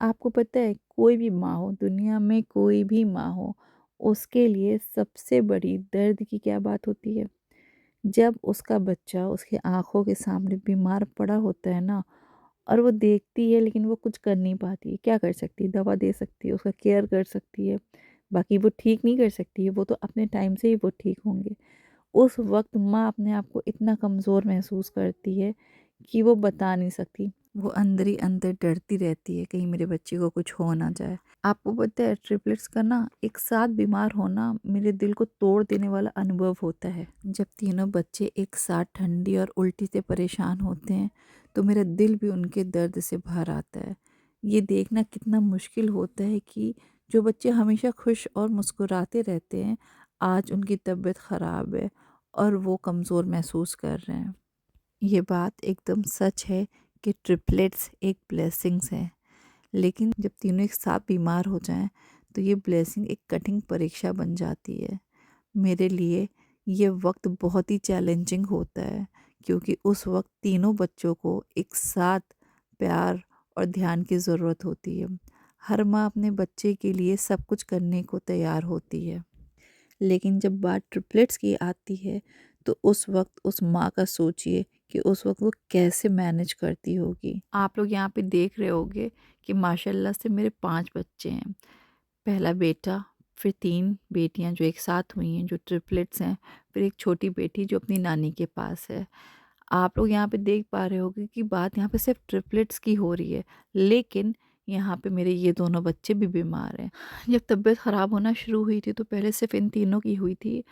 आपको पता है कोई भी माँ हो, दुनिया में कोई भी माँ हो, उसके लिए सबसे बड़ी दर्द की क्या बात होती है? जब उसका बच्चा उसकी आँखों के सामने बीमार पड़ा होता है ना और वो देखती है लेकिन वो कुछ कर नहीं पाती है। क्या कर सकती है? दवा दे सकती है, उसका केयर कर सकती है, बाकी वो ठीक नहीं कर सकती है, वो तो अपने टाइम से ही वो ठीक होंगे। उस वक़्त माँ अपने आप को इतना कमज़ोर महसूस करती है कि वो बता नहीं सकती। वो अंदर ही अंदर डरती रहती है कहीं मेरे बच्चे को कुछ हो ना जाए। आपको पता है ट्रिपलेट्स का ना एक साथ बीमार होना मेरे दिल को तोड़ देने वाला अनुभव होता है। जब तीनों बच्चे एक साथ ठंडी और उल्टी से परेशान होते हैं तो मेरा दिल भी उनके दर्द से भर आता है। ये देखना कितना मुश्किल होता है कि जो बच्चे हमेशा खुश और मुस्कुराते रहते हैं, आज उनकी तबीयत ख़राब है और वो कमज़ोर महसूस कर रहे हैं। ये बात एकदम सच है कि ट्रिपलेट्स एक ब्लेसिंग्स है, लेकिन जब तीनों एक साथ बीमार हो जाएं तो ये ब्लेसिंग एक कठिन परीक्षा बन जाती है। मेरे लिए ये वक्त बहुत ही चैलेंजिंग होता है, क्योंकि उस वक्त तीनों बच्चों को एक साथ प्यार और ध्यान की ज़रूरत होती है। हर माँ अपने बच्चे के लिए सब कुछ करने को तैयार होती है, लेकिन जब बात ट्रिपलेट्स की आती है तो उस वक्त उस माँ का सोचिए कि उस वक्त वो कैसे मैनेज करती होगी। आप लोग यहाँ पे देख रहे होंगे कि माशाल्लाह से मेरे 5 बच्चे हैं। पहला बेटा, फिर 3 बेटियाँ जो एक साथ हुई हैं जो ट्रिपलेट्स हैं, फिर एक छोटी बेटी जो अपनी नानी के पास है। आप लोग यहाँ पे देख पा रहे होंगे कि बात यहाँ पे सिर्फ ट्रिपलेट्स की हो रही है, लेकिन यहाँ पे मेरे ये दोनों बच्चे भी बीमार हैं। जब तबीयत ख़राब होना शुरू हुई थी तो पहले सिर्फ इन तीनों की हुई थी।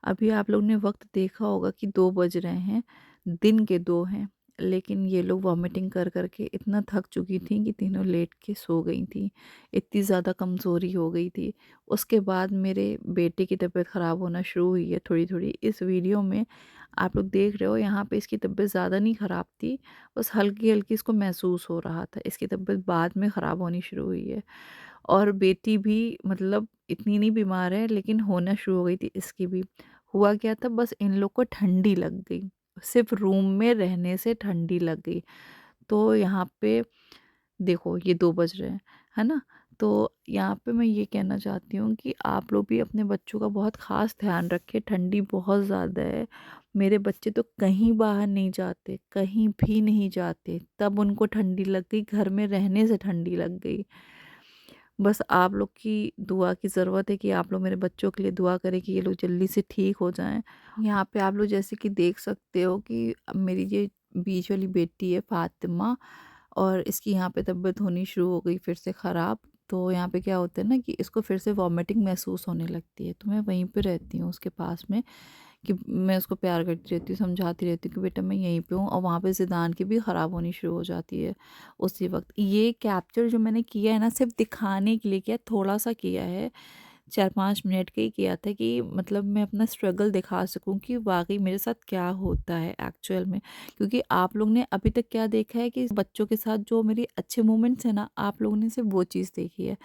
अभी आप लोग ने वक्त देखा होगा कि 2 बज रहे हैं, दिन के 2 हैं, लेकिन ये लोग वॉमिटिंग कर कर के इतना थक चुकी थी कि तीनों लेट के सो गई थी। इतनी ज़्यादा कमज़ोरी हो गई थी। उसके बाद मेरे बेटे की तबीयत ख़राब होना शुरू हुई है थोड़ी-थोड़ी। इस वीडियो में आप लोग देख रहे हो, यहाँ पे इसकी तबीयत ज़्यादा नहीं ख़राब थी, बस हल्की-हल्की इसको महसूस हो रहा था। इसकी तबीयत बाद में ख़राब होनी शुरू हुई है। और बेटी भी मतलब इतनी नहीं बीमार है, लेकिन होना शुरू हो गई थी इसकी भी। हुआ क्या था, बस इन लोग को ठंडी लग गई, सिर्फ रूम में रहने से ठंडी लग गई। तो यहाँ पे देखो ये 2 बज रहे हैं, है ना? तो यहाँ पे मैं ये कहना चाहती हूँ कि आप लोग भी अपने बच्चों का बहुत ख़ास ध्यान रखें, ठंडी बहुत ज़्यादा है। मेरे बच्चे तो कहीं बाहर नहीं जाते, कहीं भी नहीं जाते, तब उनको ठंडी लग गई, घर में रहने से ठंडी लग गई। बस आप लोग की दुआ की ज़रूरत है कि आप लोग मेरे बच्चों के लिए दुआ करें कि ये लोग जल्दी से ठीक हो जाएँ। यहाँ पे आप लोग जैसे कि देख सकते हो कि मेरी ये बीच वाली बेटी है फ़ातिमा, और इसकी यहाँ पे तबीयत होनी शुरू हो गई फिर से ख़राब। तो यहाँ पे क्या होता है ना कि इसको फिर से वॉमिटिंग महसूस होने लगती है, तो मैं वहीं पे रहती हूँ उसके पास में, कि मैं उसको प्यार करती रहती हूँ, समझाती रहती हूँ कि बेटा मैं यहीं पे हूँ, और वहाँ पे ज़िदान की भी ख़राब होनी शुरू हो जाती है उसी वक़्त। ये कैप्चर जो मैंने किया है ना, सिर्फ़ दिखाने के लिए किया, थोड़ा-सा किया है, 4-5 मिनट का ही किया था, कि मतलब मैं अपना स्ट्रगल दिखा सकूँ कि वाक़ई मेरे साथ क्या होता है एक्चुअल में। क्योंकि आप लोग ने अभी तक क्या देखा है कि बच्चों के साथ जो मेरे अच्छे मोमेंट्स हैं ना, आप लोगों ने सिर्फ़ वो चीज़ देखी है।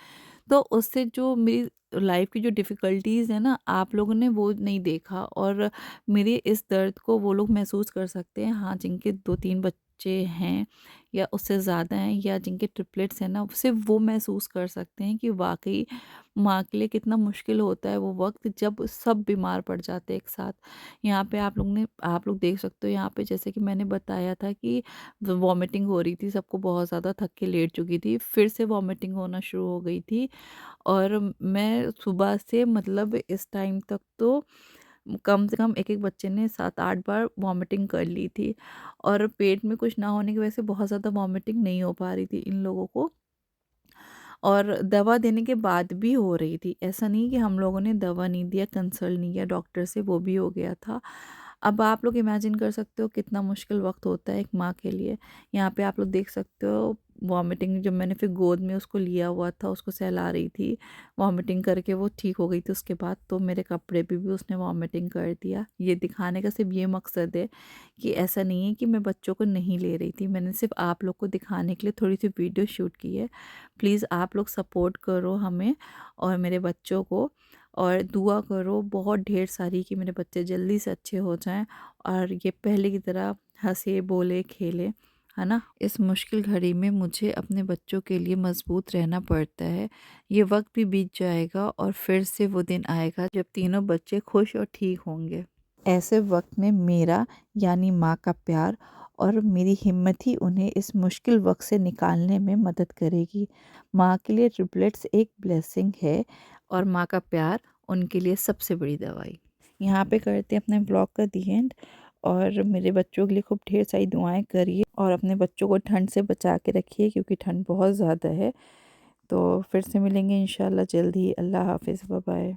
तो उससे जो मेरी लाइफ की जो डिफ़िकल्टीज़ है ना, आप लोगों ने वो नहीं देखा, और मेरे इस दर्द को वो लोग महसूस कर सकते हैं, हाँ, जिनके 2-3 बच्चे हैं या उससे ज़्यादा हैं, या जिनके ट्रिपलेट्स हैं ना, सिर्फ़ वो महसूस कर सकते हैं कि वाक़ई माँ के लिए कितना मुश्किल होता है वो वक़्त जब सब बीमार पड़ जाते हैं एक साथ। यहाँ पे आप लोग देख सकते हो, यहाँ पे जैसे कि मैंने बताया था कि वॉमिटिंग हो रही थी, सबको बहुत ज़्यादा थक के लेट चुकी थी, फिर से वॉमिटिंग होना शुरू हो गई थी। और मैं सुबह से मतलब इस टाइम तक तो कम से कम एक-एक बच्चे ने 7-8 बार वॉमिटिंग कर ली थी, और पेट में कुछ ना होने की वजह से बहुत ज़्यादा वॉमिटिंग नहीं हो पा रही थी इन लोगों को, और दवा देने के बाद भी हो रही थी। ऐसा नहीं कि हम लोगों ने दवा नहीं दिया, कंसल्ट नहीं किया डॉक्टर से, वो भी हो गया था। अब आप लोग इमेजिन कर सकते हो कितना मुश्किल वक़्त होता है एक माँ के लिए। यहाँ पे आप लोग देख सकते हो वॉमिटिंग, जब मैंने फिर गोद में उसको लिया हुआ था, उसको सहला रही थी, वॉमिटिंग करके वो ठीक हो गई थी उसके बाद, तो मेरे कपड़े पे भी उसने वॉमिटिंग कर दिया। ये दिखाने का सिर्फ़ ये मकसद है कि ऐसा नहीं है कि मैं बच्चों को नहीं ले रही थी, मैंने सिर्फ़ आप लोग को दिखाने के लिए थोड़ी-सी वीडियो शूट की है। प्लीज़ आप लोग सपोर्ट करो हमें और मेरे बच्चों को, और दुआ करो बहुत ढेर सारी कि मेरे बच्चे जल्दी से अच्छे हो जाएं और ये पहले की तरह हंसे बोले खेले। है ना? इस मुश्किल घड़ी में मुझे अपने बच्चों के लिए मज़बूत रहना पड़ता है। ये वक़्त भी बीत जाएगा और फिर से वो दिन आएगा जब तीनों बच्चे खुश और ठीक होंगे। ऐसे वक़्त में मेरा यानी माँ का प्यार और मेरी हिम्मत ही उन्हें इस मुश्किल वक़्त से निकालने में मदद करेगी। माँ के लिए ट्रिपलेट्स एक ब्लेसिंग है और माँ का प्यार उनके लिए सबसे बड़ी दवाई। यहाँ पे करते हैं अपने ब्लॉग का दी एंड। और मेरे बच्चों के लिए खूब ढेर सारी दुआएं करिए और अपने बच्चों को ठंड से बचा के रखिए क्योंकि ठंड बहुत ज़्यादा है। तो फिर से मिलेंगे इंशाल्लाह जल्द ही। अल्लाह हाफ़िज़, बाय बाय।